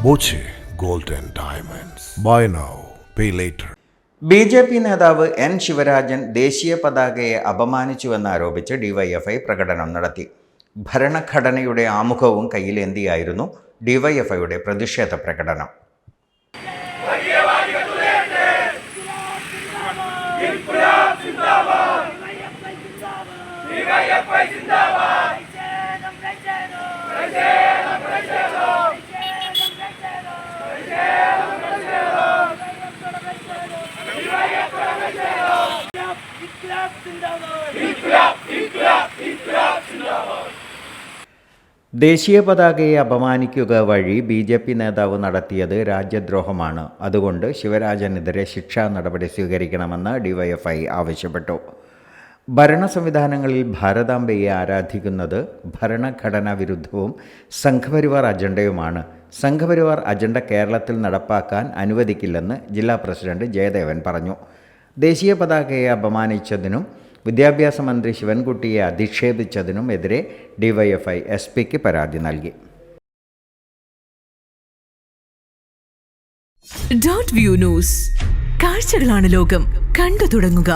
Boche gold and diamonds. Buy now, pay later. BJP നേതാവ് N. Sivarajan ദേശീയ പതാകയെ അപമാനിച്ചുവെന്നാരോപിച്ച് DYFI പ്രകടനം നടത്തി. ഭരണഘടനയുടെ ആമുഖവും കയ്യിലേന്തിയായിരുന്നു ഡിവൈഎഫ്ഐയുടെ പ്രതിഷേധ പ്രകടനം. ദേശീയ പതാകയെ അപമാനിക്കുക വഴി BJP നേതാവ് നടത്തിയത് രാജ്യദ്രോഹമാണ്. അതുകൊണ്ട് ശിവരാജനെതിരെ ശിക്ഷാ നടപടി സ്വീകരിക്കണമെന്ന് ഡിവൈഎഫ്ഐ ആവശ്യപ്പെട്ടു. ഭരണ സംവിധാനങ്ങളിൽ ഭാരതാംബയെ ആരാധിക്കുന്നത് ഭരണഘടനാ വിരുദ്ധവും സംഘപരിവാർ അജണ്ടയുമാണ്. സംഘപരിവാർ അജണ്ട കേരളത്തിൽ നടപ്പാക്കാൻ അനുവദിക്കില്ലെന്ന് ജില്ലാ പ്രസിഡന്റ് ജയദേവൻ പറഞ്ഞു. ദേശീയ പതാകയെ അപമാനിച്ചതിനും വിദ്യാഭ്യാസ മന്ത്രി ശിവൻകുട്ടിയെ അധിക്ഷേപിച്ചതിനും എതിരെ ഡിവൈഎഫ്ഐ SP-ക്ക് പരാതി നൽകി. .view ന്യൂസ്, കാഴ്ചകളാണ് ലോകം, കണ്ടു തുടങ്ങുക.